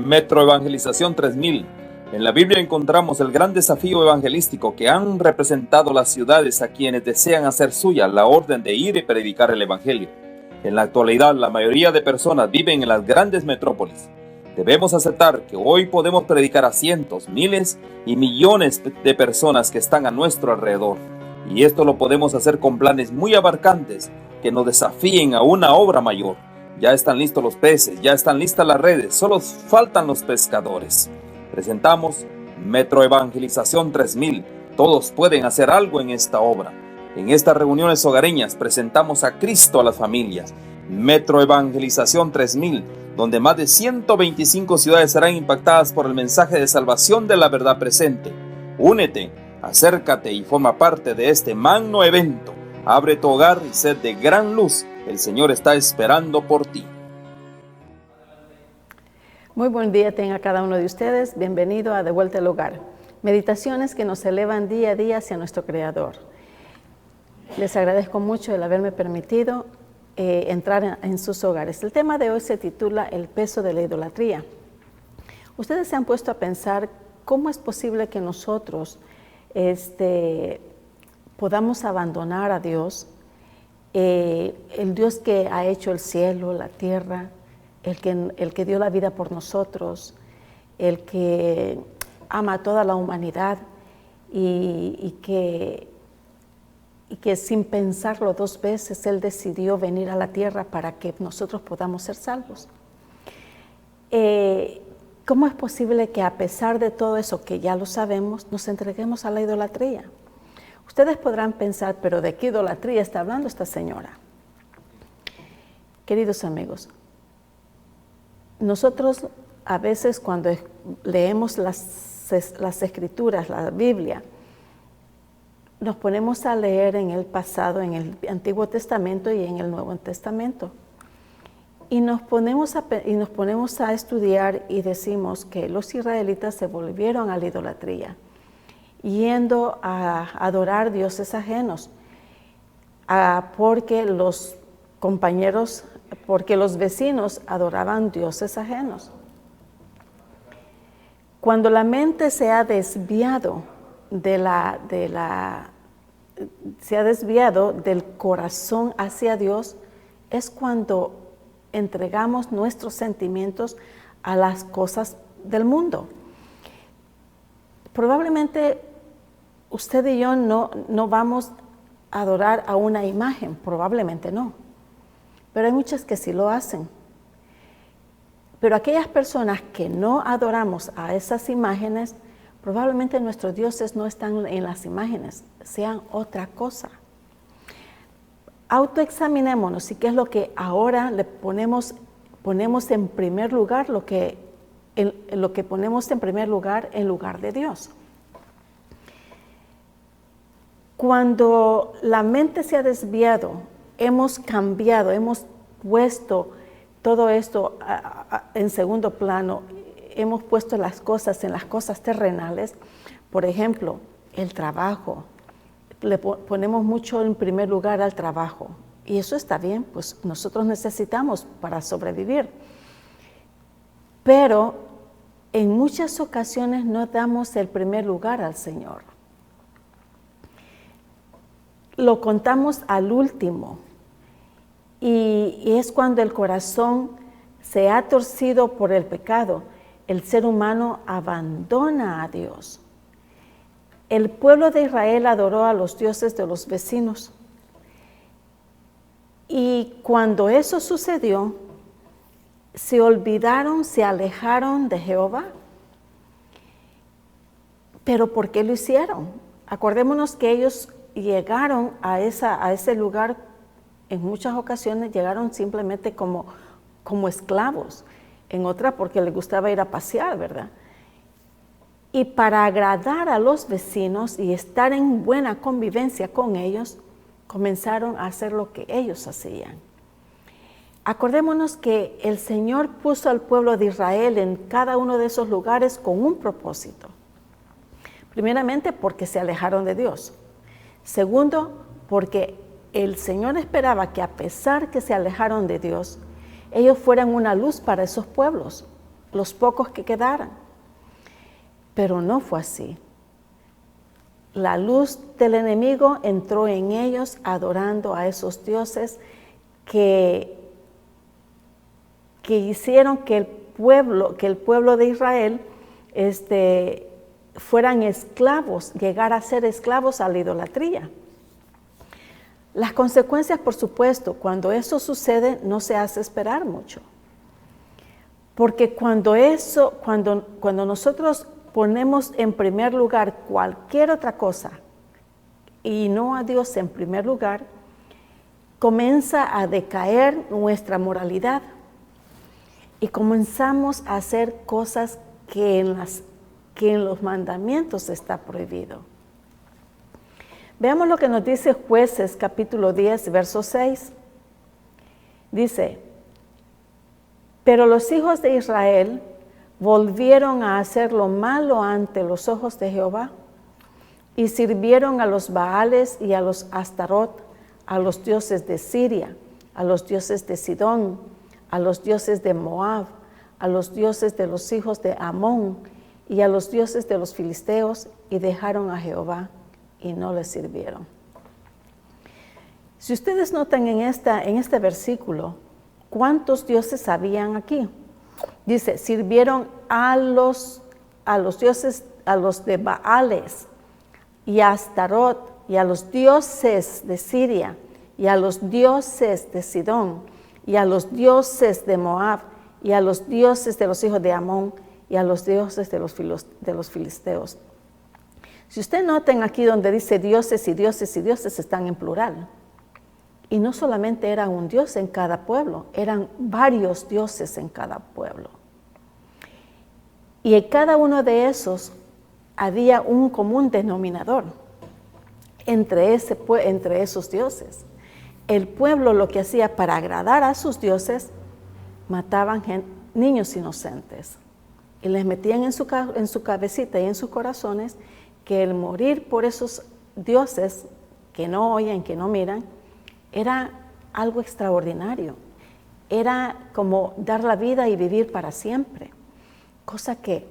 Metro Evangelización 3000. En la Biblia encontramos el gran desafío evangelístico que han representado las ciudades a quienes desean hacer suya la orden de ir y predicar el Evangelio. En la actualidad, la mayoría de personas viven en las grandes metrópolis. Debemos aceptar que hoy podemos predicar a cientos, miles y millones de personas que están a nuestro alrededor. Y esto lo podemos hacer con planes muy abarcantes que nos desafíen a una obra mayor. Ya están listos los peces, ya están listas las redes, solo faltan los pescadores. Presentamos Metro Evangelización 3000. Todos pueden hacer algo en esta obra. En estas reuniones hogareñas presentamos a Cristo a las familias. Metro Evangelización 3000, donde más de 125 ciudades serán impactadas por el mensaje de salvación de la verdad presente. Únete, acércate y forma parte de este magno evento. Abre tu hogar y sed de gran luz. El Señor está esperando por ti. Muy buen día tenga cada uno de ustedes. Bienvenido a De Vuelta al Hogar. Meditaciones que nos elevan día a día hacia nuestro Creador. Les agradezco mucho el haberme permitido entrar en sus hogares. El tema de hoy se titula El peso de la idolatría. Ustedes se han puesto a pensar cómo es posible que nosotros podamos abandonar a Dios, el Dios que ha hecho el cielo, la tierra, el que dio la vida por nosotros, el que ama a toda la humanidad y que sin pensarlo dos veces Él decidió venir a la tierra para que nosotros podamos ser salvos. ¿Cómo es posible que a pesar de todo eso que ya lo sabemos, nos entreguemos a la idolatría? Ustedes podrán pensar, pero ¿de qué idolatría está hablando esta señora? Queridos amigos, nosotros a veces cuando leemos las escrituras, la Biblia, nos ponemos a leer en el pasado, en el Antiguo Testamento y en el Nuevo Testamento. Y nos ponemos a estudiar y decimos que los israelitas se volvieron a la idolatría, yendo a adorar dioses ajenos, porque los vecinos adoraban dioses ajenos. Cuando la mente se ha desviado del corazón hacia Dios, es cuando entregamos nuestros sentimientos a las cosas del mundo. Probablemente usted y yo no vamos a adorar a una imagen, probablemente no. Pero hay muchas que sí lo hacen. Pero aquellas personas que no adoramos a esas imágenes, probablemente nuestros dioses no están en las imágenes, sean otra cosa. Autoexaminémonos y qué es lo que ahora le ponemos en primer lugar, lo que ponemos en primer lugar en lugar de Dios. Cuando la mente se ha desviado, hemos cambiado, hemos puesto todo esto en segundo plano, hemos puesto las cosas en las cosas terrenales. Por ejemplo, el trabajo. Le ponemos mucho en primer lugar al trabajo. Y eso está bien, pues nosotros necesitamos para sobrevivir. Pero en muchas ocasiones no damos el primer lugar al Señor. Lo contamos al último. Y es cuando el corazón se ha torcido por el pecado. El ser humano abandona a Dios. El pueblo de Israel adoró a los dioses de los vecinos. Y cuando eso sucedió, se olvidaron, se alejaron de Jehová. ¿Pero por qué lo hicieron? Acordémonos que ellos llegaron a ese lugar, en muchas ocasiones llegaron simplemente como esclavos. En otra porque les gustaba ir a pasear, ¿verdad? Y para agradar a los vecinos y estar en buena convivencia con ellos, comenzaron a hacer lo que ellos hacían. Acordémonos que el Señor puso al pueblo de Israel en cada uno de esos lugares con un propósito. Primeramente, porque se alejaron de Dios. Segundo, porque el Señor esperaba que a pesar que se alejaron de Dios, ellos fueran una luz para esos pueblos. los pocos que quedaran. Pero no fue así. La luz del enemigo entró en ellos adorando a esos dioses que hicieron que el pueblo de Israel fueran esclavos, llegar a ser esclavos a la idolatría. Las consecuencias, por supuesto, cuando eso sucede, no se hace esperar mucho. Porque cuando nosotros ponemos en primer lugar cualquier otra cosa y no a Dios en primer lugar, comienza a decaer nuestra moralidad y comenzamos a hacer cosas que en los mandamientos está prohibido. Veamos lo que nos dice Jueces capítulo 10, verso 6. Dice: pero los hijos de Israel volvieron a hacer lo malo ante los ojos de Jehová y sirvieron a los Baales y a los Astarot, a los dioses de Siria, a los dioses de Sidón, a los dioses de Moab, a los dioses de los hijos de Amón y a los dioses de los filisteos, y dejaron a Jehová y no le sirvieron. Si ustedes notan en este versículo, ¿cuántos dioses habían aquí? Dice, sirvieron a los dioses, a los de Baales y a Astarot y a los dioses de Siria y a los dioses de Sidón y a los dioses de Moab y a los dioses de los hijos de Amón y a los dioses de los filisteos. Si ustedes notan aquí donde dice dioses y dioses y dioses, están en plural. Y no solamente era un dios en cada pueblo, eran varios dioses en cada pueblo. Y en cada uno de esos había un común denominador entre esos dioses. El pueblo lo que hacía para agradar a sus dioses, mataban niños inocentes y les metían en su cabecita y en sus corazones que el morir por esos dioses que no oyen, que no miran, era algo extraordinario. Era como dar la vida y vivir para siempre, cosa que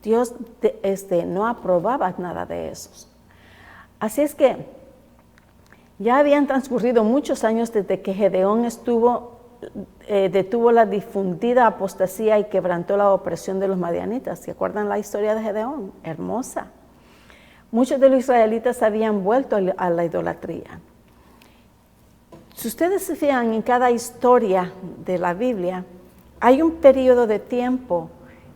Dios no aprobaba nada de esos. Así es que ya habían transcurrido muchos años desde que Gedeón detuvo la difundida apostasía y quebrantó la opresión de los madianitas. ¿Se acuerdan la historia de Gedeón? Hermosa. Muchos de los israelitas habían vuelto a la idolatría. Si ustedes se fijan en cada historia de la Biblia, hay un periodo de tiempo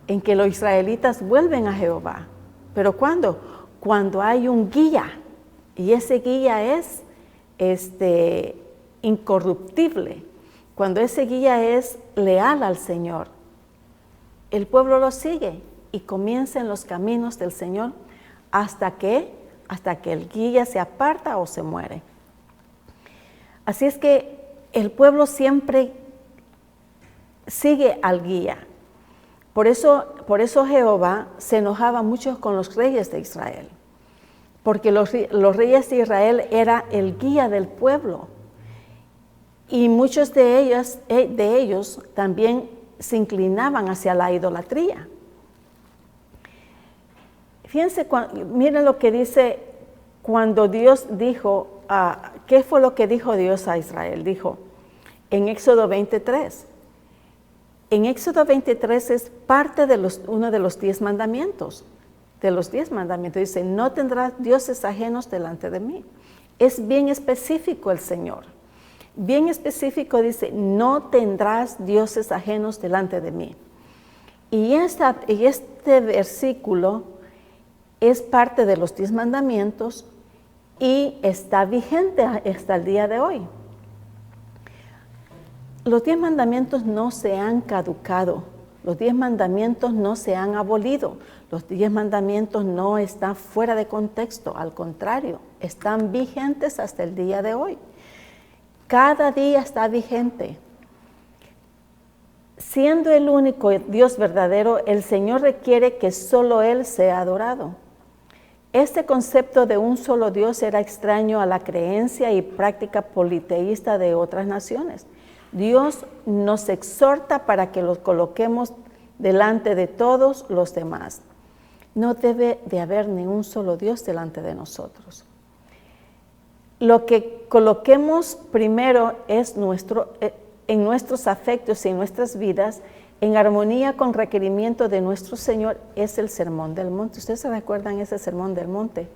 en que los israelitas vuelven a Jehová. ¿Pero cuándo? Cuando hay un guía, y ese guía es incorruptible. Cuando ese guía es leal al Señor, el pueblo lo sigue y comienza en los caminos del Señor hasta que el guía se aparta o se muere. Así es que el pueblo siempre sigue al guía. Por eso Jehová se enojaba mucho con los reyes de Israel, porque los reyes de Israel era el guía del pueblo. Y muchos de ellos también se inclinaban hacia la idolatría. Fíjense, miren lo que dice cuando Dios dijo, ¿qué fue lo que dijo Dios a Israel? Dijo en Éxodo 23. En Éxodo 23 es parte de uno de los 10 mandamientos. De los 10 mandamientos dice, no tendrás dioses ajenos delante de mí. Es bien específico el Señor. Bien específico dice, no tendrás dioses ajenos delante de mí. Y este versículo es parte de los 10 mandamientos y está vigente hasta el día de hoy. Los 10 mandamientos no se han caducado, los 10 mandamientos no se han abolido, los 10 mandamientos no están fuera de contexto, al contrario, están vigentes hasta el día de hoy. Cada día está vigente. Siendo el único Dios verdadero, el Señor requiere que solo Él sea adorado. Este concepto de un solo Dios era extraño a la creencia y práctica politeísta de otras naciones. Dios nos exhorta para que los coloquemos delante de todos los demás. No debe de haber ni un solo Dios delante de nosotros. Lo que coloquemos primero es en nuestros afectos y en nuestras vidas, en armonía con requerimiento de nuestro Señor, es el Sermón del Monte. ¿Ustedes se recuerdan ese Sermón del Monte?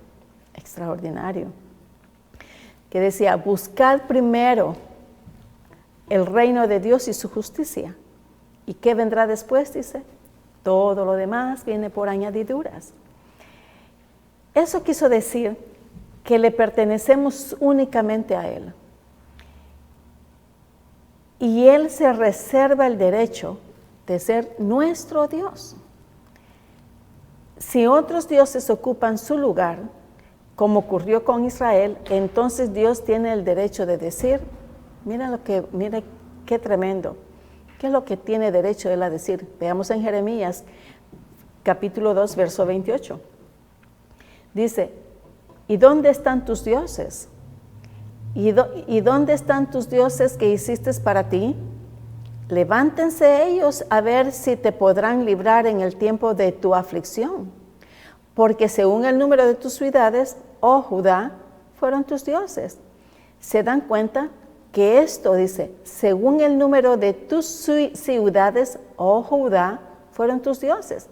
Extraordinario. Que decía, buscad primero el reino de Dios y su justicia. ¿Y qué vendrá después? Dice, todo lo demás viene por añadiduras. Eso quiso decir que le pertenecemos únicamente a Él. Y Él se reserva el derecho de ser nuestro Dios. Si otros dioses ocupan su lugar, como ocurrió con Israel, entonces Dios tiene el derecho de decir, mira qué tremendo, qué es lo que tiene derecho Él a decir. Veamos en Jeremías, capítulo 2, verso 28. Dice, ¿y dónde están tus dioses? ¿Y dónde están tus dioses que hiciste para ti? Levántense ellos a ver si te podrán librar en el tiempo de tu aflicción. Porque según el número de tus ciudades, oh Judá, fueron tus dioses. ¿Se dan cuenta que esto dice, según el número de tus ciudades, oh Judá, fueron tus dioses?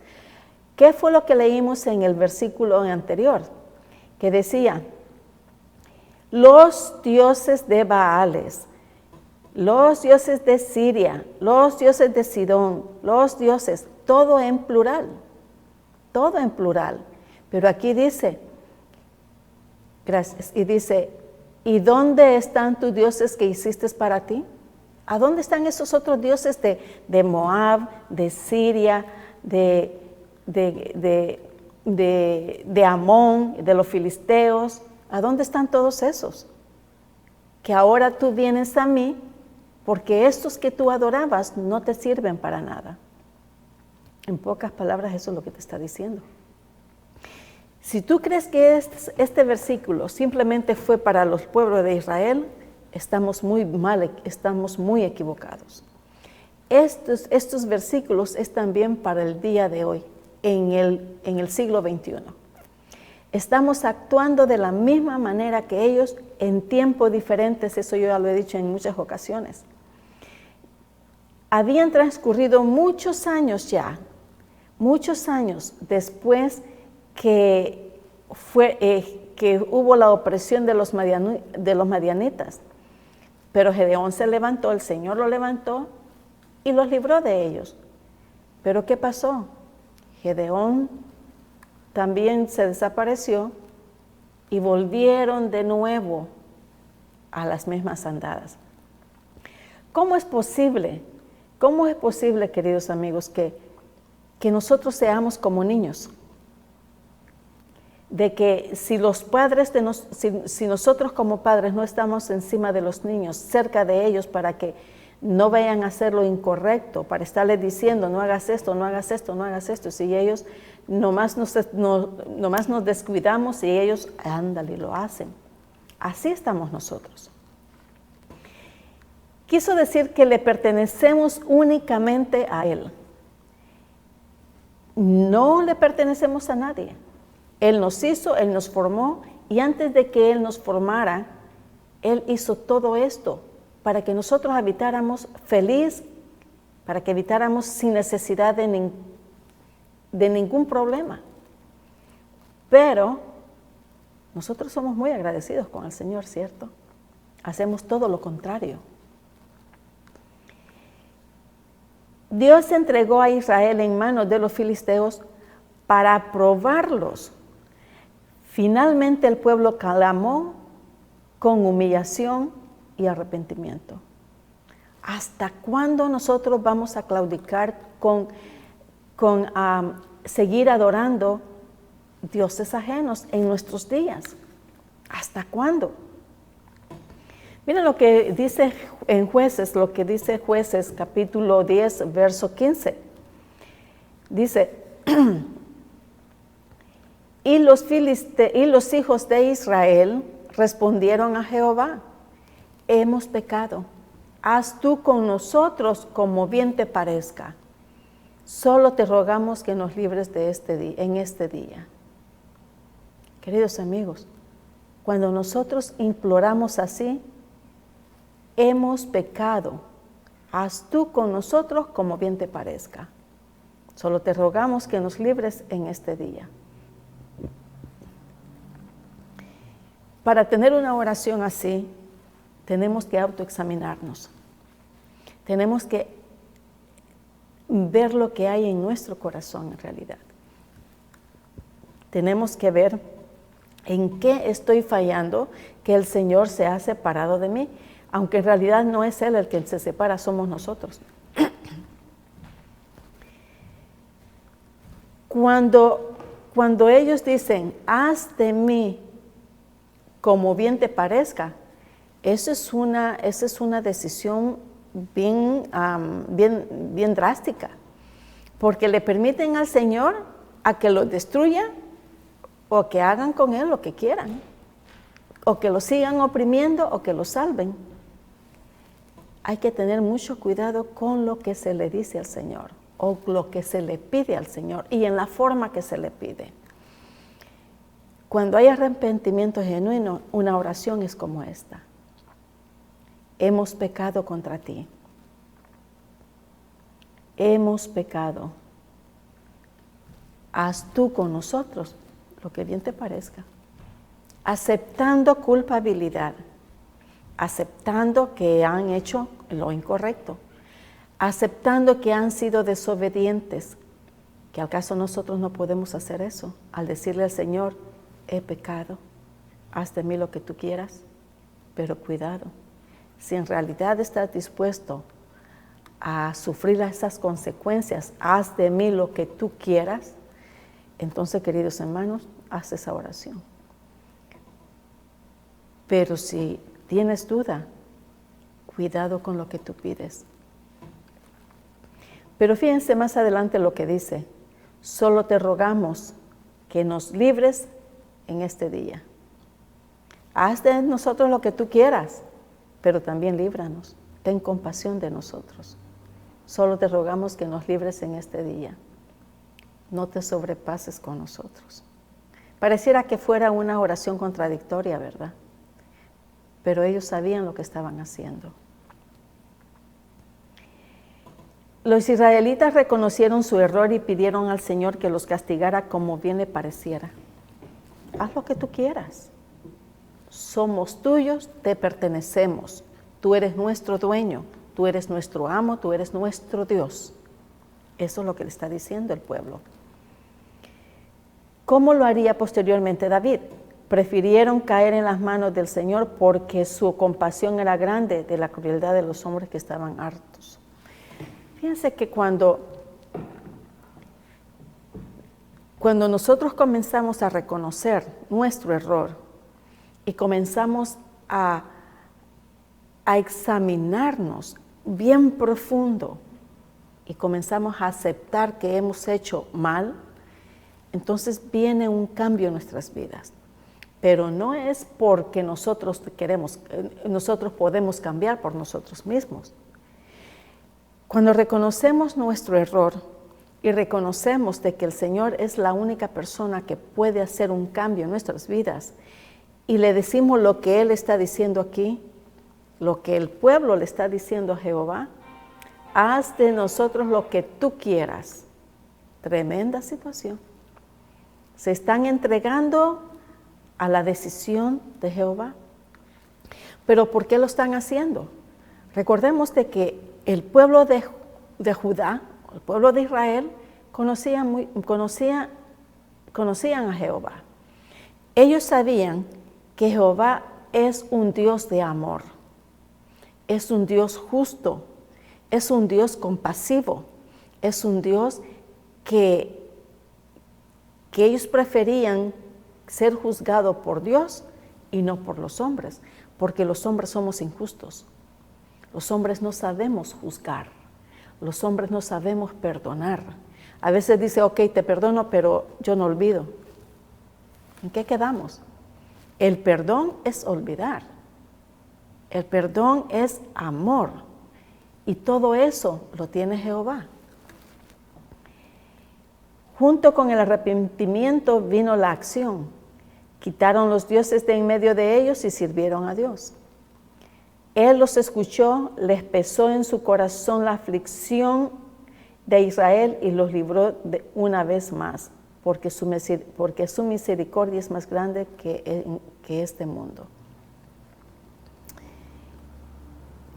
¿Qué fue lo que leímos en el versículo anterior? Que decía, los dioses de Baales, los dioses de Siria, los dioses de Sidón, los dioses, todo en plural, todo en plural. Pero aquí dice, gracias, y dice, ¿y dónde están tus dioses que hiciste para ti? ¿A dónde están esos otros dioses de Moab, de Siria, de Amón, de los filisteos? ¿A dónde están todos esos? Que ahora tú vienes a mí, porque estos que tú adorabas no te sirven para nada. En pocas palabras, eso es lo que te está diciendo. Si tú crees que este versículo simplemente fue para los pueblos de Israel, estamos muy mal, estamos muy equivocados. Estos versículos es también para el día de hoy, en el siglo XXI. Estamos actuando de la misma manera que ellos en tiempos diferentes, eso yo ya lo he dicho en muchas ocasiones. Habían transcurrido muchos años ya, muchos años después que hubo la opresión de los madianitas. Pero Gedeón se levantó, el Señor lo levantó y los libró de ellos. Pero ¿qué pasó? Gedeón también se desapareció y volvieron de nuevo a las mismas andadas. ¿Cómo es posible, queridos amigos, que nosotros seamos como niños? De que si los padres, si nosotros como padres no estamos encima de los niños, cerca de ellos para que no vayan a hacer lo incorrecto, para estarles diciendo no hagas esto, no hagas esto, no hagas esto, si ellos nomás nos descuidamos y ellos ándale, lo hacen. Así estamos nosotros. Quiso decir que le pertenecemos únicamente a Él. No le pertenecemos a nadie. Él nos hizo, Él nos formó, y antes de que Él nos formara, Él hizo todo esto para que nosotros habitáramos feliz, para que habitáramos sin necesidad de ningún problema. Pero nosotros somos muy agradecidos con el Señor, ¿cierto? Hacemos todo lo contrario. Dios entregó a Israel en manos de los filisteos para probarlos. Finalmente el pueblo clamó con humillación y arrepentimiento. ¿Hasta cuándo nosotros vamos a claudicar con seguir adorando dioses ajenos en nuestros días? ¿Hasta cuándo? Miren lo que dice en Jueces, lo que dice Jueces capítulo 10, verso 15. Dice, y los hijos de Israel respondieron a Jehová, hemos pecado, haz tú con nosotros como bien te parezca. Solo te rogamos que nos libres de en este día. Queridos amigos, cuando nosotros imploramos así, hemos pecado. Haz tú con nosotros como bien te parezca. Solo te rogamos que nos libres en este día. Para tener una oración así, tenemos que autoexaminarnos. Tenemos que ver lo que hay en nuestro corazón en realidad. Tenemos que ver en qué estoy fallando, que el Señor se ha separado de mí, aunque en realidad no es Él el que se separa, somos nosotros. Cuando ellos dicen, haz de mí como bien te parezca, esa es una decisión bien drástica, porque le permiten al Señor a que lo destruya o que hagan con Él lo que quieran, o que lo sigan oprimiendo o que lo salven. Hay que tener mucho cuidado con lo que se le dice al Señor o lo que se le pide al Señor y en la forma que se le pide. Cuando hay arrepentimiento genuino, una oración es como esta. Hemos pecado contra ti. Hemos pecado. Haz tú con nosotros lo que bien te parezca. Aceptando culpabilidad, aceptando que han hecho lo incorrecto, aceptando que han sido desobedientes, que al caso nosotros no podemos hacer eso, al decirle al Señor, he pecado, haz de mí lo que tú quieras, pero cuidado, si en realidad estás dispuesto a sufrir esas consecuencias, haz de mí lo que tú quieras, entonces, queridos hermanos, haz esa oración. Pero si tienes duda, cuidado con lo que tú pides. Pero fíjense más adelante lo que dice, solo te rogamos que nos libres en este día. Haz de nosotros lo que tú quieras, pero también líbranos. Ten compasión de nosotros. Solo te rogamos que nos libres en este día. No te sobrepases con nosotros. Pareciera que fuera una oración contradictoria, ¿verdad? Pero ellos sabían lo que estaban haciendo. Los israelitas reconocieron su error y pidieron al Señor que los castigara como bien le pareciera. Haz lo que tú quieras. Somos tuyos, te pertenecemos. Tú eres nuestro dueño, tú eres nuestro amo, tú eres nuestro Dios. Eso es lo que le está diciendo el pueblo. ¿Cómo lo haría posteriormente David? Prefirieron caer en las manos del Señor porque su compasión era grande de la crueldad de los hombres que estaban hartos. Fíjense que cuando nosotros comenzamos a reconocer nuestro error y comenzamos a examinarnos bien profundo y comenzamos a aceptar que hemos hecho mal, entonces viene un cambio en nuestras vidas. Pero no es porque nosotros podemos cambiar por nosotros mismos. Cuando reconocemos nuestro error y reconocemos de que el Señor es la única persona que puede hacer un cambio en nuestras vidas y le decimos lo que Él está diciendo aquí, lo que el pueblo le está diciendo a Jehová, haz de nosotros lo que tú quieras. Tremenda situación. Se están entregando a la decisión de Jehová. ¿Pero por qué lo están haciendo? Recordemos de que el pueblo de Judá, el pueblo de Israel, conocían a Jehová. Ellos sabían que Jehová es un Dios de amor, es un Dios justo, es un Dios compasivo, es un Dios que ellos preferían ser juzgado por Dios y no por los hombres, porque los hombres somos injustos. Los hombres no sabemos juzgar, los hombres no sabemos perdonar. A veces dice, ok, te perdono, pero yo no olvido. ¿En qué quedamos? El perdón es olvidar. El perdón es amor. Y todo eso lo tiene Jehová. Junto con el arrepentimiento vino la acción. Quitaron los dioses de en medio de ellos y sirvieron a Dios. Él los escuchó, les pesó en su corazón la aflicción de Israel y los libró de una vez más, porque su misericordia es más grande que este mundo.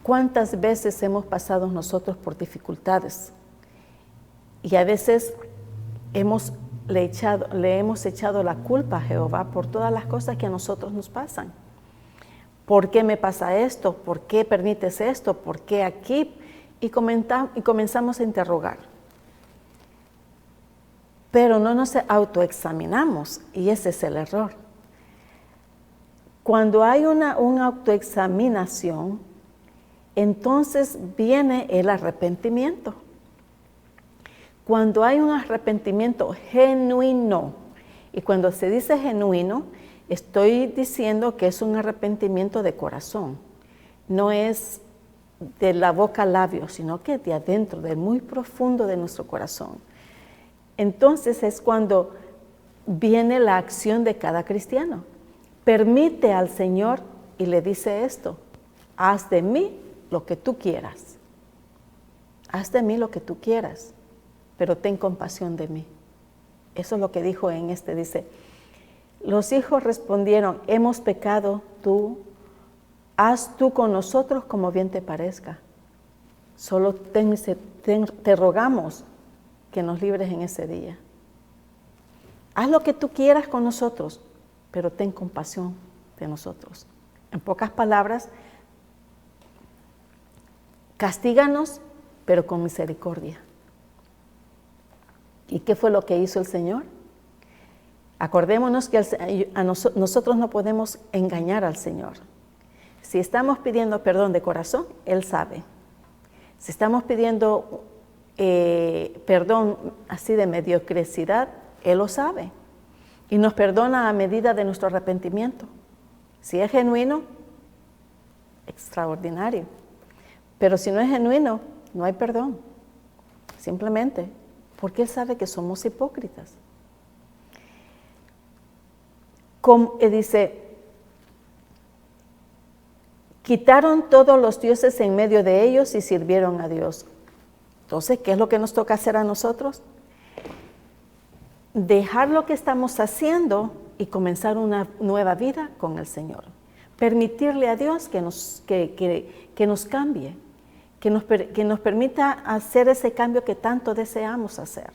¿Cuántas veces hemos pasado nosotros por dificultades? Y a veces le hemos echado la culpa a Jehová por todas las cosas que a nosotros nos pasan. ¿Por qué me pasa esto? ¿Por qué permites esto? ¿Por qué aquí? Y comenzamos a interrogar. Pero no nos autoexaminamos, y ese es el error. Cuando hay una autoexaminación, entonces viene el arrepentimiento. Cuando hay un arrepentimiento genuino, y cuando se dice genuino, estoy diciendo que es un arrepentimiento de corazón, no es de la boca al labio, sino que de adentro, de muy profundo de nuestro corazón. Entonces es cuando viene la acción de cada cristiano. Permite al Señor y le dice esto: haz de mí lo que tú quieras. Haz de mí lo que tú quieras, pero ten compasión de mí. Eso es lo que dijo dice, los hijos respondieron: hemos pecado, haz tú con nosotros como bien te parezca. Solo te rogamos que nos libres en ese día. Haz lo que tú quieras con nosotros, pero ten compasión de nosotros. En pocas palabras, castíganos, pero con misericordia. ¿Y qué fue lo que hizo el Señor? Acordémonos que nosotros no podemos engañar al Señor. Si estamos pidiendo perdón de corazón, Él sabe. Si estamos pidiendo perdón así de mediocridad, Él lo sabe. Y nos perdona a medida de nuestro arrepentimiento. Si es genuino, extraordinario. Pero si no es genuino, no hay perdón. Simplemente porque Él sabe que somos hipócritas. Dice, quitaron todos los dioses en medio de ellos y sirvieron a Dios. Entonces, ¿qué es lo que nos toca hacer a nosotros? Dejar lo que estamos haciendo y comenzar una nueva vida con el Señor. Permitirle a Dios que nos cambie, que nos permita hacer ese cambio que tanto deseamos hacer.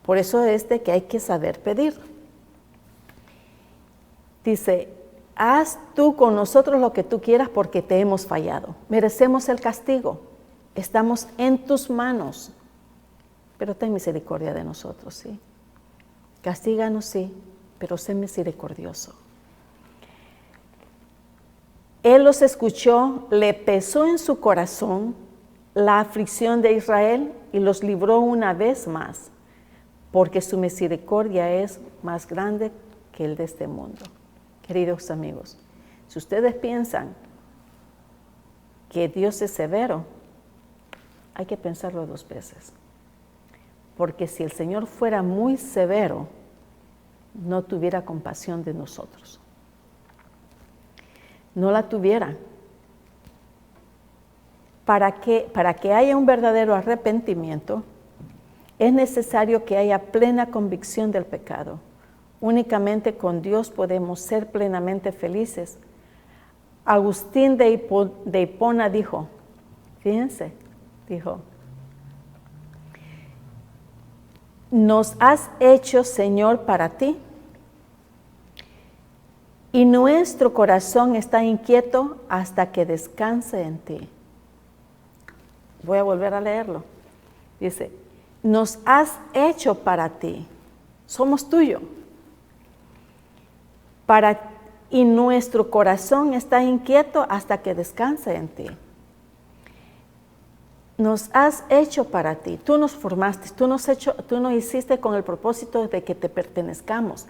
Por eso es de que hay que saber pedir. Dice, haz tú con nosotros lo que tú quieras porque te hemos fallado. Merecemos el castigo. Estamos en tus manos. Pero ten misericordia de nosotros, ¿sí? Castíganos, sí, pero sé misericordioso. Él los escuchó, le pesó en su corazón la aflicción de Israel y los libró una vez más, porque su misericordia es más grande que el de este mundo. Queridos amigos, si ustedes piensan que Dios es severo, hay que pensarlo dos veces. Porque si el Señor fuera muy severo, no tuviera compasión de nosotros. No la tuviera. Para que haya un verdadero arrepentimiento, es necesario que haya plena convicción del pecado. Únicamente con Dios podemos ser plenamente felices. Agustín de Hipona dijo, fíjense, dijo, nos has hecho, Señor, para ti, y nuestro corazón está inquieto hasta que descanse en ti. Voy a volver a leerlo. Dice, nos has hecho para ti, somos tuyo. Y nuestro corazón está inquieto hasta que descanse en ti. Nos has hecho para ti, tú nos formaste, tú nos hiciste con el propósito de que te pertenezcamos,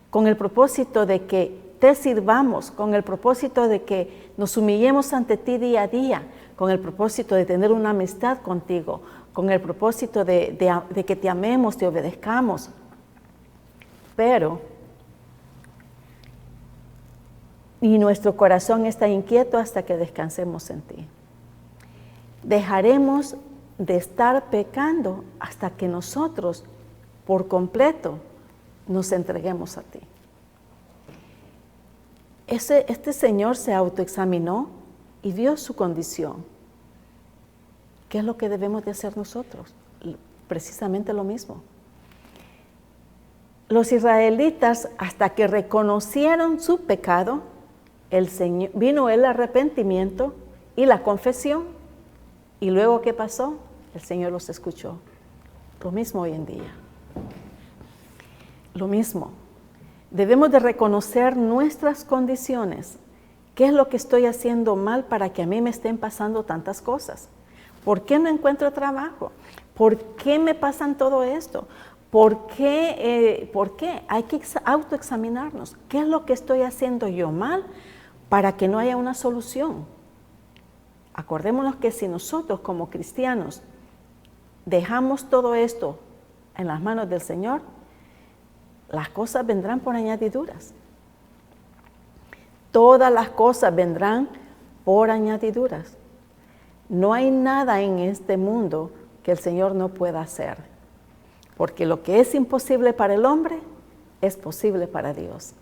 con el propósito de que te sirvamos, con el propósito de que nos humillemos ante ti día a día, con el propósito de tener una amistad contigo, con el propósito de que te amemos, te obedezcamos. Pero, y nuestro corazón está inquieto hasta que descansemos en ti. Dejaremos de estar pecando hasta que nosotros, por completo, nos entreguemos a ti. Este Señor se autoexaminó y vio su condición. ¿Qué es lo que debemos de hacer nosotros? Precisamente lo mismo. Los israelitas, hasta que reconocieron su pecado, vino el arrepentimiento y la confesión. ¿Y luego qué pasó? El Señor los escuchó. Lo mismo hoy en día. Lo mismo. Debemos de reconocer nuestras condiciones. ¿Qué es lo que estoy haciendo mal para que a mí me estén pasando tantas cosas? ¿Por qué no encuentro trabajo? ¿Por qué me pasan todo esto? ¿Por qué? Hay que autoexaminarnos. ¿Qué es lo que estoy haciendo yo mal para que no haya una solución? Acordémonos que si nosotros como cristianos dejamos todo esto en las manos del Señor, las cosas vendrán por añadiduras. Todas las cosas vendrán por añadiduras. No hay nada en este mundo que el Señor no pueda hacer, porque lo que es imposible para el hombre es posible para Dios.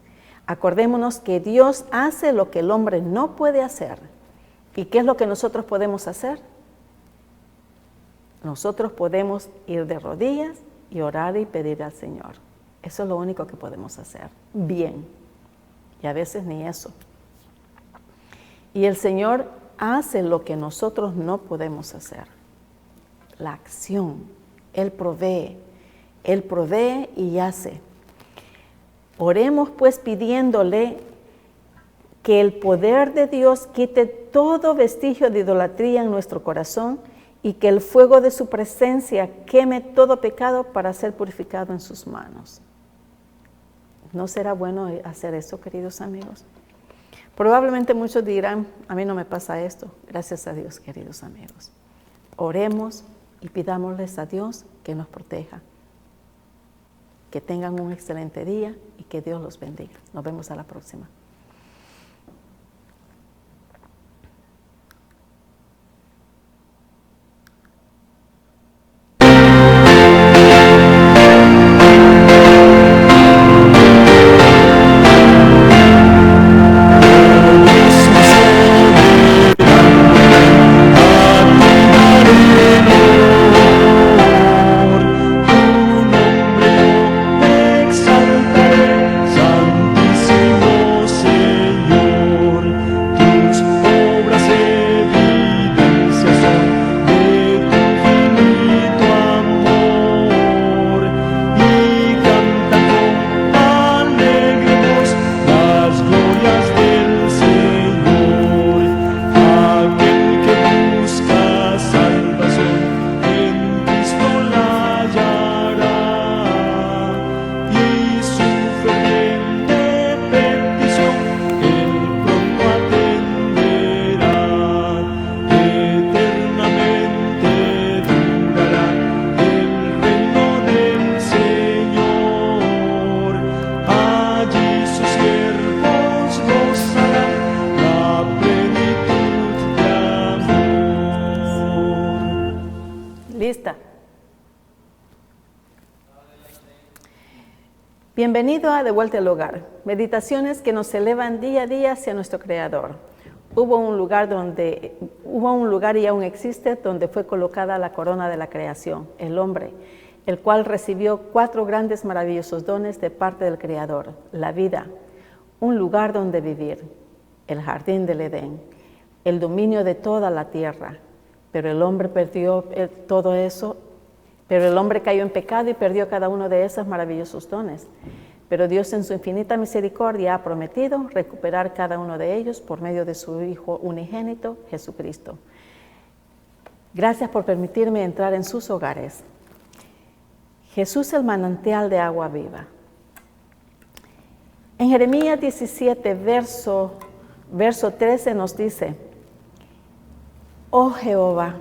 Acordémonos que Dios hace lo que el hombre no puede hacer. ¿Y qué es lo que nosotros podemos hacer? Nosotros podemos ir de rodillas y orar y pedir al Señor. Eso es lo único que podemos hacer, bien. Y a veces ni eso. Y el Señor hace lo que nosotros no podemos hacer. La acción. Él provee y hace. Oremos pues pidiéndole que el poder de Dios quite todo vestigio de idolatría en nuestro corazón y que el fuego de su presencia queme todo pecado para ser purificado en sus manos. ¿No será bueno hacer eso, queridos amigos? Probablemente muchos dirán, a mí no me pasa esto. Gracias a Dios, queridos amigos. Oremos y pidámosles a Dios que nos proteja. Que tengan un excelente día y que Dios los bendiga. Nos vemos a la próxima. Bienvenido a De Vuelta al Hogar, meditaciones que nos elevan día a día hacia nuestro Creador. Hubo un lugar y aún existe donde fue colocada la corona de la creación, el hombre, el cual recibió 4 grandes maravillosos dones de parte del Creador: la vida, un lugar donde vivir, el jardín del Edén, el dominio de toda la tierra. Pero el hombre perdió todo eso. Pero el hombre cayó en pecado y perdió cada uno de esos maravillosos dones. Pero Dios en su infinita misericordia ha prometido recuperar cada uno de ellos por medio de su Hijo unigénito, Jesucristo. Gracias por permitirme entrar en sus hogares. Jesús, el manantial de agua viva. En Jeremías 17, verso 13 nos dice: Oh Jehová,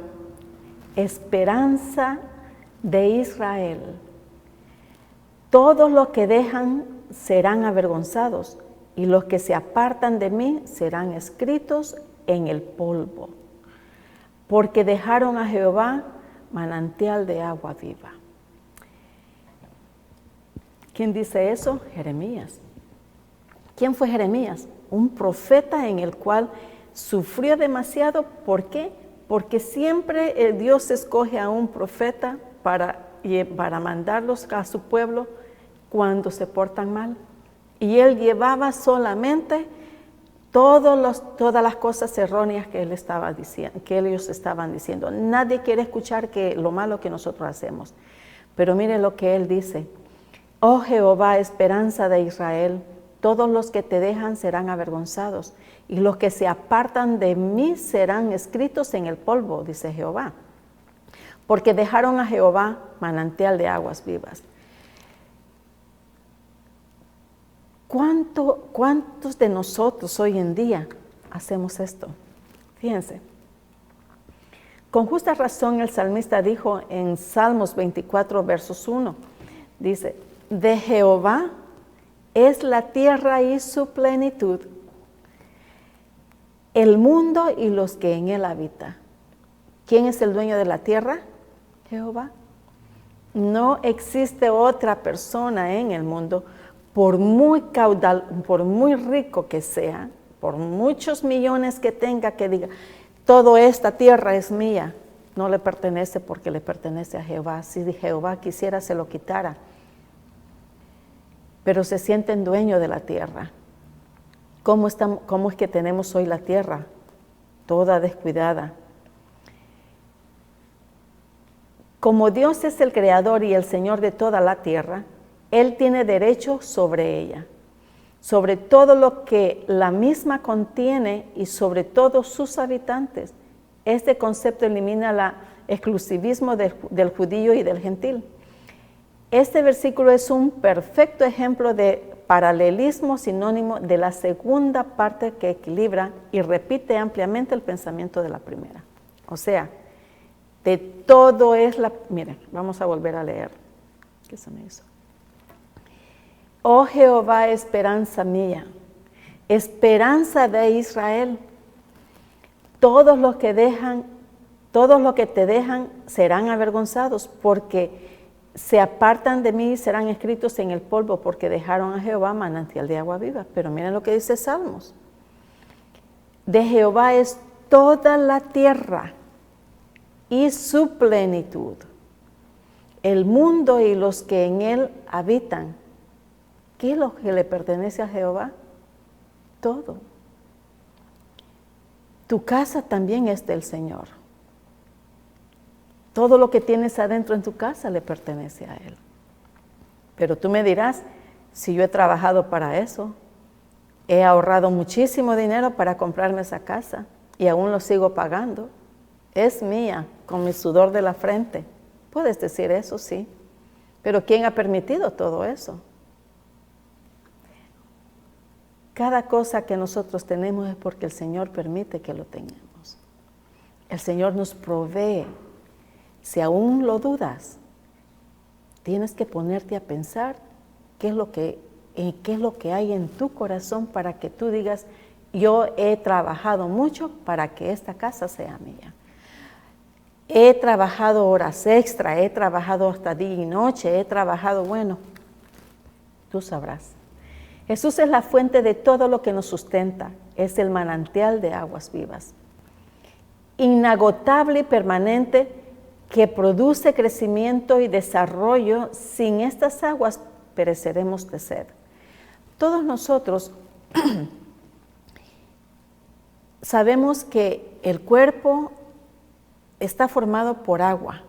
esperanza de Israel. Todos los que dejan serán avergonzados, y los que se apartan de mí serán escritos en el polvo, porque dejaron a Jehová manantial de agua viva. ¿Quién dice eso? Jeremías. ¿Quién fue Jeremías? Un profeta en el cual sufrió demasiado. ¿Por qué? Porque siempre Dios escoge a un profeta para mandarlos a su pueblo cuando se portan mal. Y él llevaba solamente todas las cosas erróneas que él estaba diciendo, que ellos estaban diciendo. Nadie quiere escuchar lo malo que nosotros hacemos. Pero mire lo que él dice. Oh Jehová, esperanza de Israel, todos los que te dejan serán avergonzados, y los que se apartan de mí serán escritos en el polvo, dice Jehová. Porque dejaron a Jehová manantial de aguas vivas. ¿Cuántos de nosotros hoy en día hacemos esto? Fíjense. Con justa razón el salmista dijo en Salmos 24, versos 1, dice, de Jehová es la tierra y su plenitud, el mundo y los que en él habitan. ¿Quién es el dueño de la tierra? Jehová. No existe otra persona en el mundo, por muy rico que sea, por muchos millones que tenga, que diga, toda esta tierra es mía. No le pertenece porque le pertenece a Jehová. Si Jehová quisiera, se lo quitara. Pero se sienten dueños de la tierra. ¿Cómo es que tenemos hoy la tierra? Toda descuidada. Como Dios es el creador y el Señor de toda la tierra, Él tiene derecho sobre ella, sobre todo lo que la misma contiene y sobre todos sus habitantes. Este concepto elimina el exclusivismo del judío y del gentil. Este versículo es un perfecto ejemplo de paralelismo sinónimo de la segunda parte que equilibra y repite ampliamente el pensamiento de la primera. O sea, de todo es la... Miren, vamos a volver a leer. ¿Qué se me hizo? Oh Jehová, esperanza mía, esperanza de Israel. Todos los que te dejan serán avergonzados, porque se apartan de mí y serán escritos en el polvo, porque dejaron a Jehová manantial de agua viva. Pero miren lo que dice Salmos. De Jehová es toda la tierra y su plenitud, el mundo y los que en él habitan. ¿Qué es lo que le pertenece a Jehová? Todo. Tu casa también es del Señor. Todo lo que tienes adentro en tu casa le pertenece a Él. Pero tú me dirás, si yo he trabajado para eso, he ahorrado muchísimo dinero para comprarme esa casa y aún lo sigo pagando, es mía, con mi sudor de la frente. Puedes decir eso, sí. Pero ¿quién ha permitido todo eso? Cada cosa que nosotros tenemos es porque el Señor permite que lo tengamos. El Señor nos provee. Si aún lo dudas, tienes que ponerte a pensar qué es lo que hay en tu corazón para que tú digas, yo he trabajado mucho para que esta casa sea mía. He trabajado horas extra, he trabajado hasta día y noche, he trabajado, bueno, tú sabrás. Jesús es la fuente de todo lo que nos sustenta, es el manantial de aguas vivas, inagotable y permanente, que produce crecimiento y desarrollo. Sin estas aguas pereceremos de sed. Todos nosotros sabemos que el cuerpo está formado por agua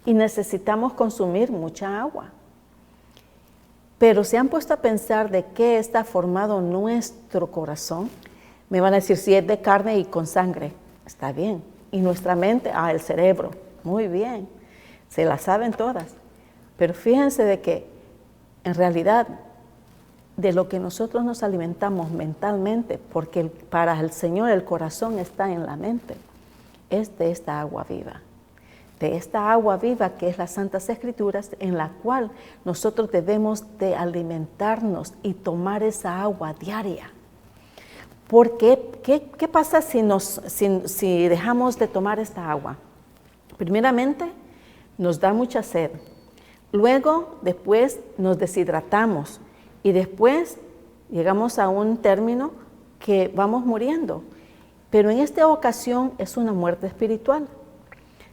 y necesitamos consumir mucha agua. Pero ¿se han puesto a pensar de qué está formado nuestro corazón? Me van a decir, si es de carne y con sangre, está bien. Y nuestra mente, el cerebro, muy bien, se la saben todas. Pero fíjense de que en realidad de lo que nosotros nos alimentamos mentalmente, porque para el Señor el corazón está en la mente, es de esta agua viva. de esta agua viva que es las Santas Escrituras, en la cual nosotros debemos de alimentarnos y tomar esa agua diaria. Porque, ¿qué pasa si dejamos de tomar esta agua? Primeramente, nos da mucha sed. Luego, después, nos deshidratamos. Y después, llegamos a un término que vamos muriendo. Pero en esta ocasión es una muerte espiritual.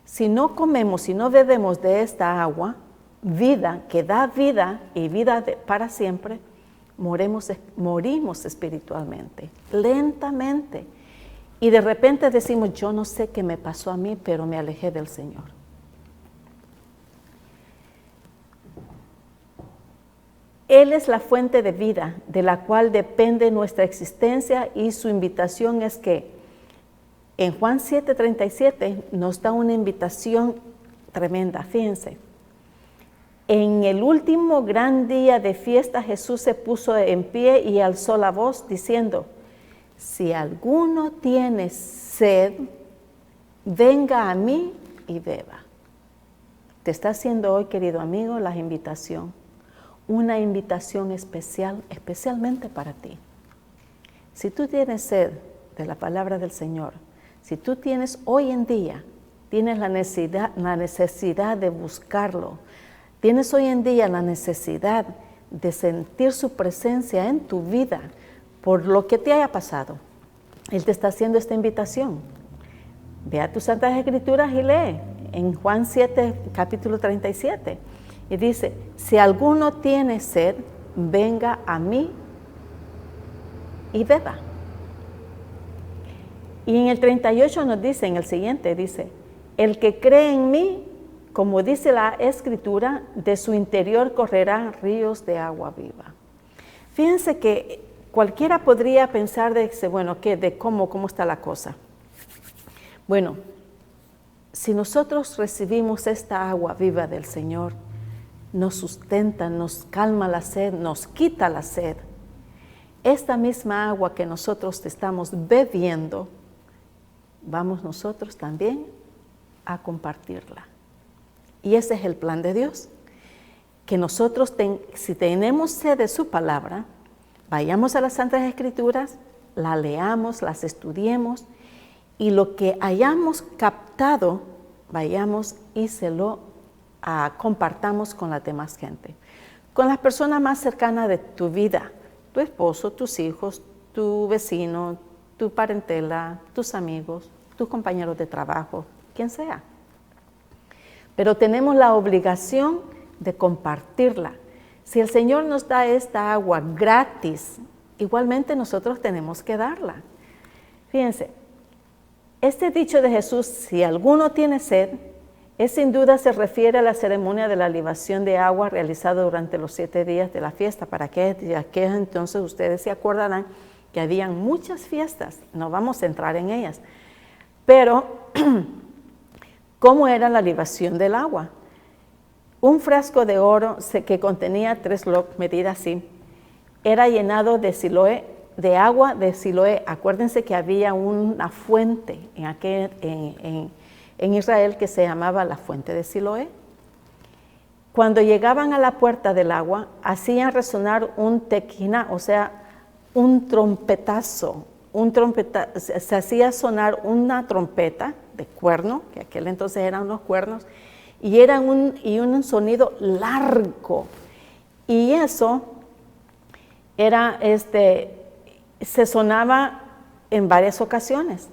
Si no comemos, si no bebemos de esta agua, vida, que da vida y vida para siempre, morimos espiritualmente, lentamente. Y de repente decimos, yo no sé qué me pasó a mí, pero me alejé del Señor. Él es la fuente de vida, de la cual depende nuestra existencia, y su invitación es que en Juan 7:37 nos da una invitación tremenda. Fíjense, en el último gran día de fiesta Jesús se puso en pie y alzó la voz diciendo, si alguno tiene sed, venga a mí y beba. Te está haciendo hoy, querido amigo, la invitación, una invitación especial, especialmente para ti. Si tú tienes sed de la palabra del Señor, si tú tienes hoy en día, tienes la necesidad de buscarlo, tienes hoy en día la necesidad de sentir su presencia en tu vida por lo que te haya pasado, Él te está haciendo esta invitación. Ve a tus Santas Escrituras y lee en Juan 7, capítulo 37. Y dice, si alguno tiene sed, venga a mí y beba. Y en el 38 nos dice, en el siguiente, dice, el que cree en mí, como dice la Escritura, de su interior correrán ríos de agua viva. Fíjense que cualquiera podría pensar de cómo está la cosa. Bueno, si nosotros recibimos esta agua viva del Señor, nos sustenta, nos calma la sed, nos quita la sed. Esta misma agua que nosotros estamos bebiendo, vamos nosotros también a compartirla. Y ese es el plan de Dios, que nosotros, si tenemos sed de su palabra, vayamos a las Santas Escrituras, la leamos, las estudiemos, y lo que hayamos captado, vayamos y se lo compartamos con la demás gente, con las personas más cercanas de tu vida, tu esposo, tus hijos, tu vecino, tu parentela, tus amigos, tus compañeros de trabajo, quien sea. Pero tenemos la obligación de compartirla. Si el Señor nos da esta agua gratis, igualmente nosotros tenemos que darla. Fíjense, este dicho de Jesús, si alguno tiene sed, sin duda se refiere a la ceremonia de la libación de agua realizada durante los 7 días de la fiesta. Para que entonces ustedes se acordarán que habían muchas fiestas, no vamos a entrar en ellas. Pero, ¿cómo era la libación del agua? Un frasco de oro que contenía 3 loc, medida así, era llenado de agua de Siloé. Acuérdense que había una fuente en Israel que se llamaba la fuente de Siloé. Cuando llegaban a la puerta del agua, hacían resonar un tequina, o sea, un trompetazo. Se hacía sonar una trompeta de cuerno, que aquel entonces eran los cuernos, y era un sonido largo. Y eso era, se sonaba en varias ocasiones.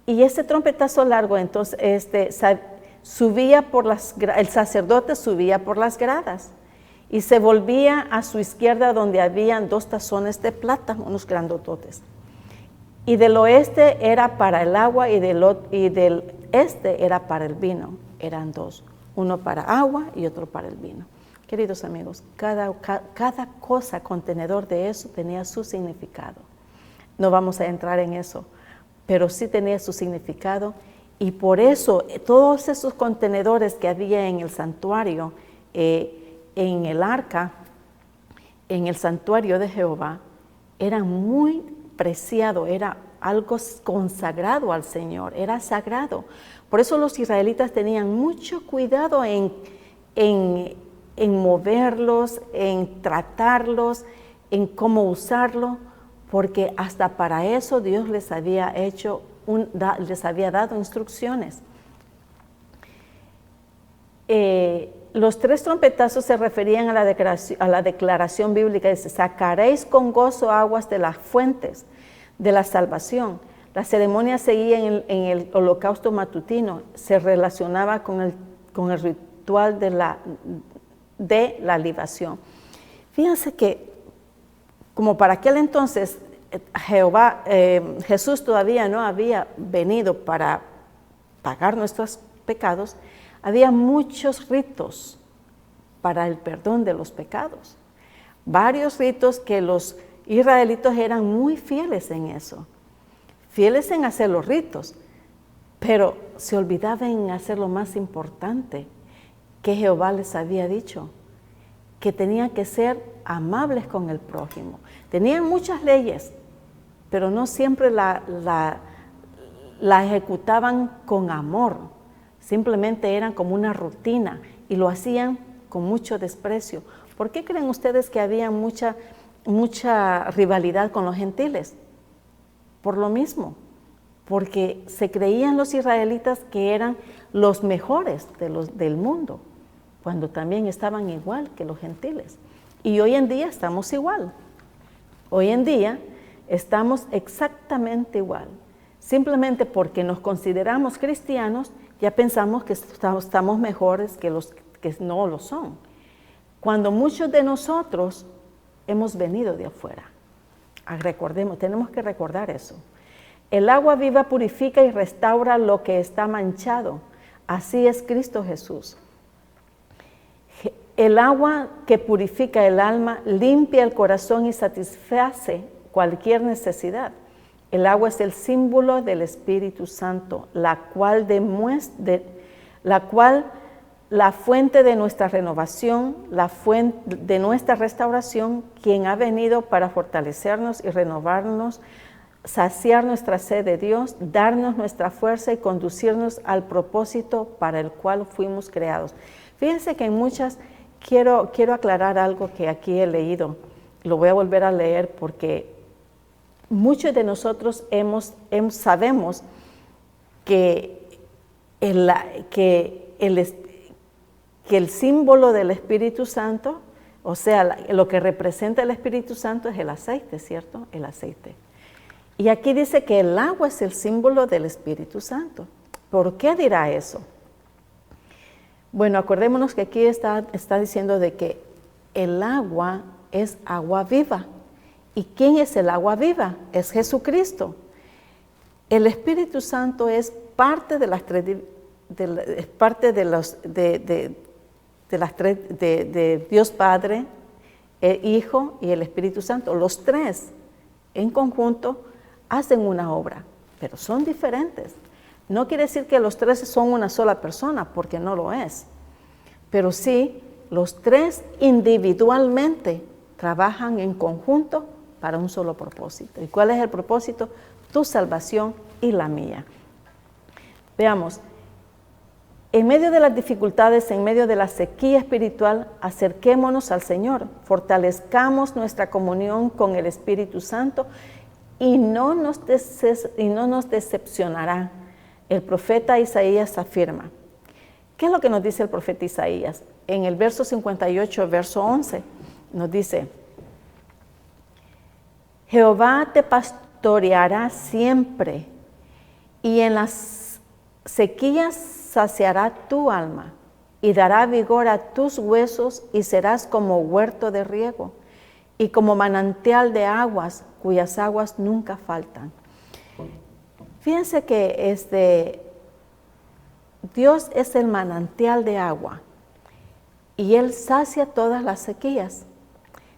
Y ese trompetazo largo, entonces, el sacerdote subía por las gradas y se volvía a su izquierda donde habían 2 tazones de plata, unos grandototes. Y del oeste era para el agua y del este era para el vino. Eran 2, uno para agua y otro para el vino. Queridos amigos, cada cosa, contenedor de eso tenía su significado. No vamos a entrar en eso, pero sí tenía su significado, y por eso todos esos contenedores que había en el santuario, en el arca, en el santuario de Jehová, eran muy preciados, era algo consagrado al Señor, era sagrado. Por eso los israelitas tenían mucho cuidado en moverlos, en tratarlos, en cómo usarlo, porque hasta para eso Dios les había dado instrucciones. Los 3 trompetazos se referían a la declaración bíblica, dice: sacaréis con gozo aguas de las fuentes de la salvación. La ceremonia seguía en el holocausto matutino, se relacionaba con el ritual de la libación. Fíjense que, como para aquel entonces Jesús todavía no había venido para pagar nuestros pecados, había muchos ritos para el perdón de los pecados. Varios ritos que los israelitas eran muy fieles en eso, fieles en hacer los ritos, pero se olvidaban en hacer lo más importante que Jehová les había dicho, que tenían que ser amables con el prójimo. Tenían muchas leyes, pero no siempre la ejecutaban con amor. Simplemente eran como una rutina y lo hacían con mucho desprecio. ¿Por qué creen ustedes que había mucha rivalidad con los gentiles? Por lo mismo, porque se creían los israelitas que eran los mejores del mundo, cuando también estaban igual que los gentiles. Y hoy en día estamos igual. Hoy en día estamos exactamente igual. Simplemente porque nos consideramos cristianos, ya pensamos que estamos mejores que los que no lo son, cuando muchos de nosotros hemos venido de afuera. Recordemos, tenemos que recordar eso. El agua viva purifica y restaura lo que está manchado. Así es Cristo Jesús. El agua que purifica el alma limpia el corazón y satisface cualquier necesidad. El agua es el símbolo del Espíritu Santo, la fuente de nuestra renovación, la fuente de nuestra restauración, quien ha venido para fortalecernos y renovarnos, saciar nuestra sed de Dios, darnos nuestra fuerza y conducirnos al propósito para el cual fuimos creados. Fíjense que en muchas, quiero aclarar algo que aquí he leído, lo voy a volver a leer porque muchos de nosotros sabemos que el símbolo del Espíritu Santo, o sea, lo que representa el Espíritu Santo es el aceite, ¿cierto? El aceite. Y aquí dice que el agua es el símbolo del Espíritu Santo. ¿Por qué dirá eso? Bueno, acordémonos que aquí está diciendo de que el agua es agua viva. ¿Y quién es el agua viva? Es Jesucristo. El Espíritu Santo es parte de las tres de Dios Padre, el Hijo y el Espíritu Santo. Los tres en conjunto hacen una obra, pero son diferentes. No quiere decir que los tres son una sola persona, porque no lo es. Pero sí, los tres individualmente trabajan en conjunto para un solo propósito. ¿Y cuál es el propósito? Tu salvación y la mía. Veamos. En medio de las dificultades, en medio de la sequía espiritual, acerquémonos al Señor, fortalezcamos nuestra comunión con el Espíritu Santo y no nos decepcionará. El profeta Isaías afirma. ¿Qué es lo que nos dice el profeta Isaías? En el verso 58, verso 11, nos dice: Jehová te pastoreará siempre, y en las sequías saciará tu alma, y dará vigor a tus huesos, y serás como huerto de riego, y como manantial de aguas, cuyas aguas nunca faltan. Fíjense que Dios es el manantial de agua, y Él sacia todas las sequías,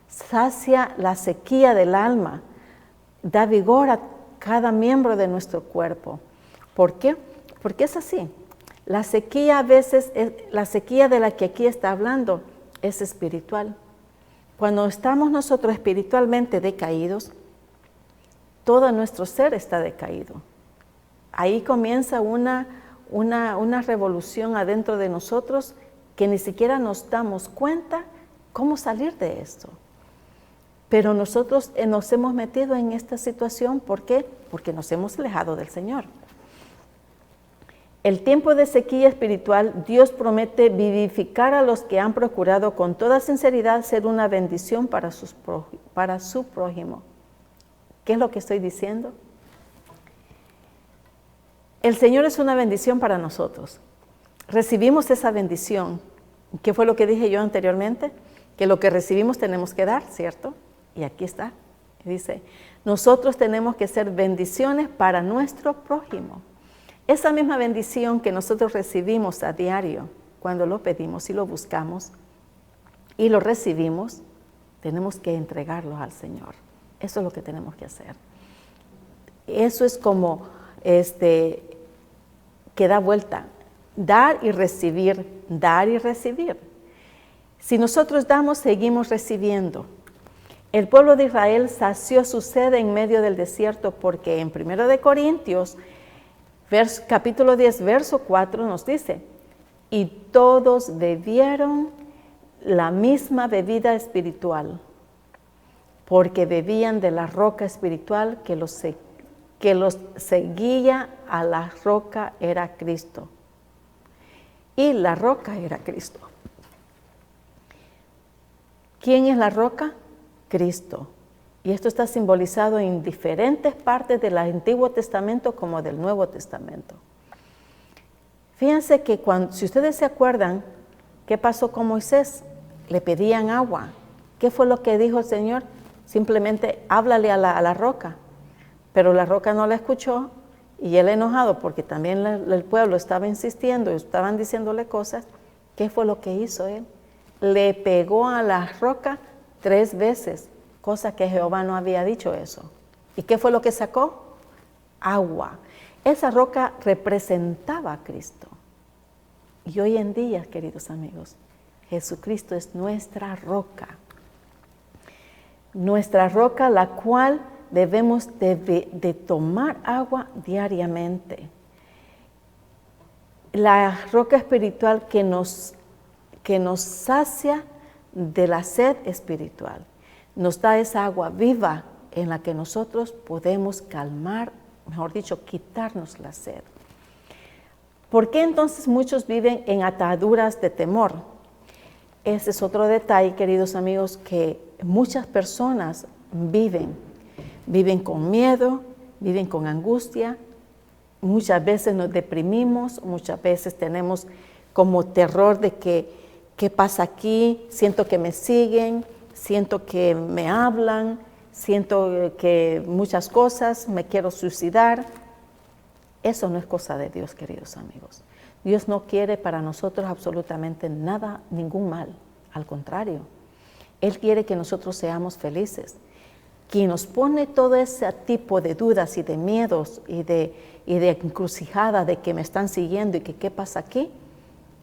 sacia la sequía del alma, da vigor a cada miembro de nuestro cuerpo. ¿Por qué? Porque es así. La sequía a veces, la sequía de la que aquí está hablando es espiritual. Cuando estamos nosotros espiritualmente decaídos, todo nuestro ser está decaído. Ahí comienza una revolución adentro de nosotros que ni siquiera nos damos cuenta cómo salir de esto. Pero nosotros nos hemos metido en esta situación, ¿por qué? Porque nos hemos alejado del Señor. El tiempo de sequía espiritual, Dios promete vivificar a los que han procurado con toda sinceridad ser una bendición para su prójimo. ¿Qué es lo que estoy diciendo? El Señor es una bendición para nosotros. Recibimos esa bendición. ¿Qué fue lo que dije yo anteriormente? Que lo que recibimos tenemos que dar, ¿cierto? Y aquí está. Dice, nosotros tenemos que ser bendiciones para nuestro prójimo. Esa misma bendición que nosotros recibimos a diario, cuando lo pedimos y lo buscamos y lo recibimos, tenemos que entregarlo al Señor. Eso es lo que tenemos que hacer. Eso es como que da vuelta. Dar y recibir, dar y recibir. Si nosotros damos, seguimos recibiendo. El pueblo de Israel sació su sed en medio del desierto porque en 1 Corintios, capítulo 10, verso 4 nos dice, y todos bebieron la misma bebida espiritual, porque bebían de la roca espiritual que los seguía a la roca era Cristo. Y la roca era Cristo. ¿Quién es la roca? Cristo. Y esto está simbolizado en diferentes partes del Antiguo Testamento como del Nuevo Testamento. Fíjense que si ustedes se acuerdan, ¿qué pasó con Moisés? Le pedían agua. ¿Qué fue lo que dijo el Señor? Simplemente háblale a la roca. Pero la roca no la escuchó y él enojado porque también el pueblo estaba insistiendo y estaban diciéndole cosas. ¿Qué fue lo que hizo él? Le pegó a la roca 3 veces, cosa que Jehová no había dicho eso. ¿Y qué fue lo que sacó? Agua. Esa roca representaba a Cristo. Y hoy en día, queridos amigos, Jesucristo es nuestra roca. Nuestra roca, la cual debemos de tomar agua diariamente. La roca espiritual que nos sacia de la sed espiritual. Nos da esa agua viva en la que nosotros podemos calmar, mejor dicho, quitarnos la sed. ¿Por qué entonces muchos viven en ataduras de temor? Ese es otro detalle, queridos amigos, que muchas personas viven con miedo, viven con angustia, muchas veces nos deprimimos, muchas veces tenemos como terror de que ¿qué pasa aquí? Siento que me siguen, siento que me hablan, siento que muchas cosas, me quiero suicidar. Eso no es cosa de Dios, queridos amigos. Dios no quiere para nosotros absolutamente nada, ningún mal. Al contrario, Él quiere que nosotros seamos felices. Quien nos pone todo ese tipo de dudas y de miedos y de encrucijada de que me están siguiendo y que qué pasa aquí,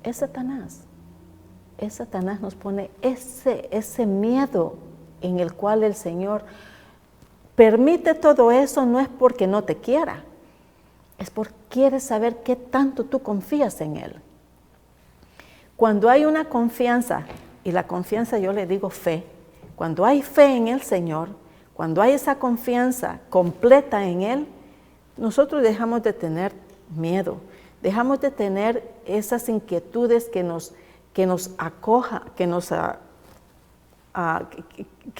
es Satanás. Satanás nos pone ese miedo en el cual el Señor permite todo eso, no es porque no te quiera, es porque quiere saber qué tanto tú confías en Él. Cuando hay una confianza, y la confianza yo le digo fe, cuando hay fe en el Señor, cuando hay esa confianza completa en Él, nosotros dejamos de tener miedo, dejamos de tener esas inquietudes que nos acoja, que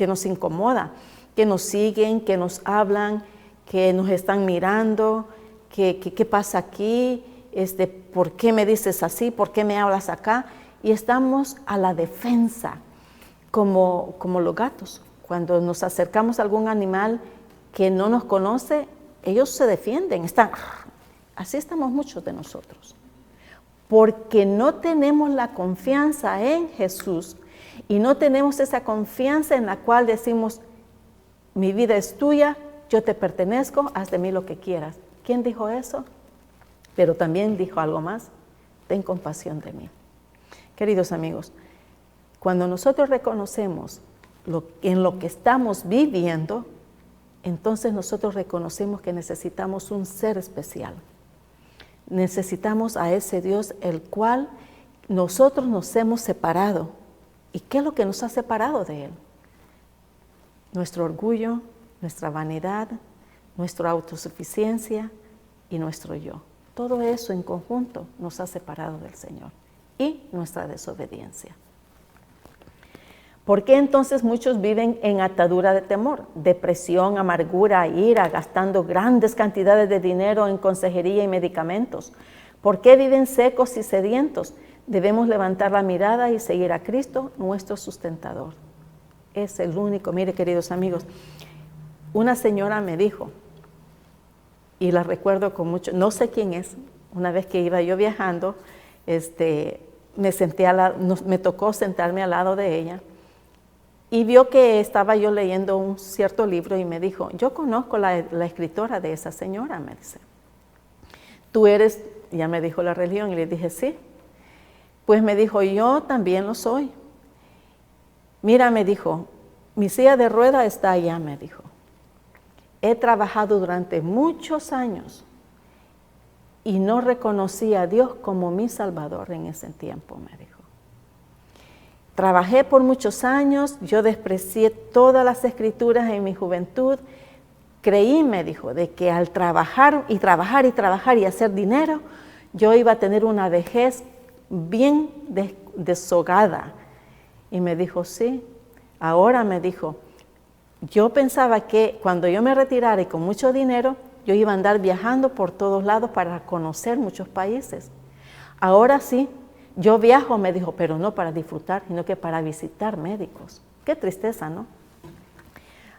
nos incomoda, que nos siguen, que nos hablan, que nos están mirando, ¿qué pasa aquí? ¿Por qué me dices así? ¿Por qué me hablas acá? Y estamos a la defensa, como los gatos. Cuando nos acercamos a algún animal que no nos conoce, ellos se defienden, así estamos muchos de nosotros. Porque no tenemos la confianza en Jesús y no tenemos esa confianza en la cual decimos, mi vida es tuya, yo te pertenezco, haz de mí lo que quieras. ¿Quién dijo eso? Pero también dijo algo más, ten compasión de mí. Queridos amigos, cuando nosotros reconocemos en lo que estamos viviendo, entonces nosotros reconocemos que necesitamos un ser especial. Necesitamos a ese Dios el cual nosotros nos hemos separado. ¿Y qué es lo que nos ha separado de Él? Nuestro orgullo, nuestra vanidad, nuestra autosuficiencia y nuestro yo. Todo eso en conjunto nos ha separado del Señor y nuestra desobediencia. ¿Por qué entonces muchos viven en atadura de temor, depresión, amargura, ira, gastando grandes cantidades de dinero en consejería y medicamentos? ¿Por qué viven secos y sedientos? Debemos levantar la mirada y seguir a Cristo, nuestro sustentador. Es el único. Mire, queridos amigos, una señora me dijo, y la recuerdo con mucho, no sé quién es, una vez que iba yo viajando, me tocó sentarme al lado de ella, y vio que estaba yo leyendo un cierto libro y me dijo, yo conozco la escritora de esa señora, me dice. Tú eres, ya me dijo la religión, y le dije, sí. Pues me dijo, yo también lo soy. Mira, me dijo, mi silla de rueda está allá, me dijo. He trabajado durante muchos años y no reconocí a Dios como mi Salvador en ese tiempo, me dijo. Trabajé por muchos años, yo desprecié todas las escrituras en mi juventud. Creí, me dijo, de que al trabajar y trabajar y trabajar y hacer dinero, yo iba a tener una vejez bien deshogada. Y me dijo, sí. Ahora me dijo, yo pensaba que cuando yo me retirara y con mucho dinero, yo iba a andar viajando por todos lados para conocer muchos países. Ahora sí, yo viajo, me dijo, pero no para disfrutar, sino que para visitar médicos. Qué tristeza, ¿no?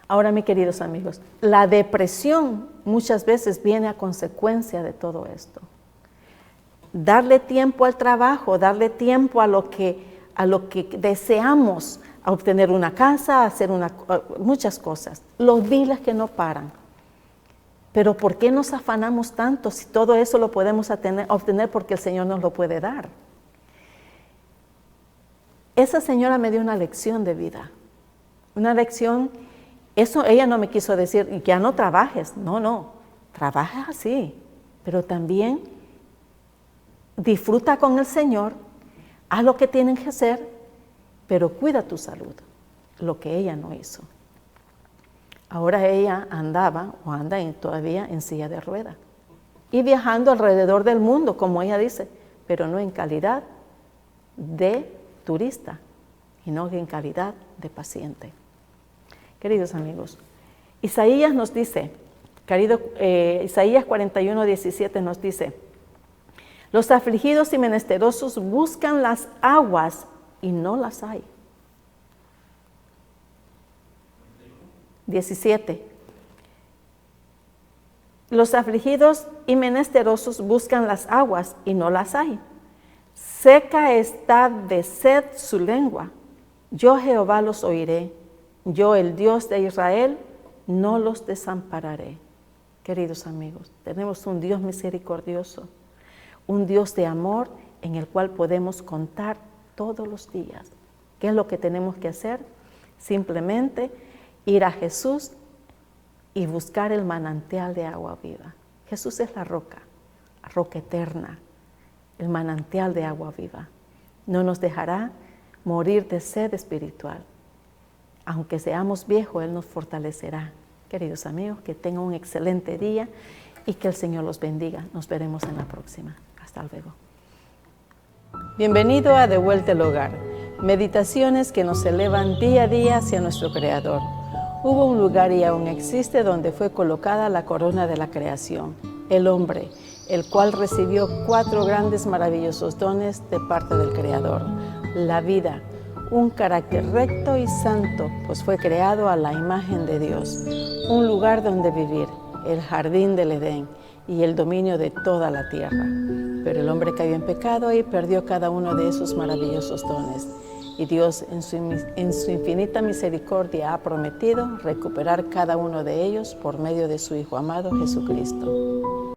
Ahora, mis queridos amigos, la depresión muchas veces viene a consecuencia de todo esto. Darle tiempo al trabajo, darle tiempo a lo que deseamos, a obtener una casa, a hacer muchas cosas. Los biles que no paran. Pero ¿por qué nos afanamos tanto si todo eso lo podemos obtener porque el Señor nos lo puede dar? Esa señora me dio una lección de vida. Una lección, eso ella no me quiso decir, ya no trabajes. No, trabaja así, pero también disfruta con el Señor, haz lo que tienen que hacer, pero cuida tu salud, lo que ella no hizo. Ahora ella anda todavía en silla de ruedas y viajando alrededor del mundo, como ella dice, pero no en calidad de turista, sino en calidad de paciente. Queridos amigos, Isaías nos dice, Isaías 41:17 nos dice, los afligidos y menesterosos buscan las aguas y no las hay. 17. Los afligidos y menesterosos buscan las aguas y no las hay. Seca está de sed su lengua. Yo Jehová los oiré. Yo, el Dios de Israel, no los desampararé. Queridos amigos, tenemos un Dios misericordioso, un Dios de amor en el cual podemos contar todos los días. ¿Qué es lo que tenemos que hacer? Simplemente ir a Jesús y buscar el manantial de agua viva. Jesús es la roca eterna, el manantial de agua viva. No nos dejará morir de sed espiritual. Aunque seamos viejos, Él nos fortalecerá. Queridos amigos, que tengan un excelente día y que el Señor los bendiga. Nos veremos en la próxima. Hasta luego. Bienvenido a De Vuelta al Hogar, meditaciones que nos elevan día a día hacia nuestro Creador. Hubo un lugar y aún existe donde fue colocada la corona de la creación, el hombre, el cual recibió 4 grandes maravillosos dones de parte del Creador. La vida, un carácter recto y santo, pues fue creado a la imagen de Dios. Un lugar donde vivir, el jardín del Edén y el dominio de toda la tierra. Pero el hombre cayó en pecado y perdió cada uno de esos maravillosos dones. Y Dios, en su infinita misericordia, ha prometido recuperar cada uno de ellos por medio de su Hijo amado Jesucristo.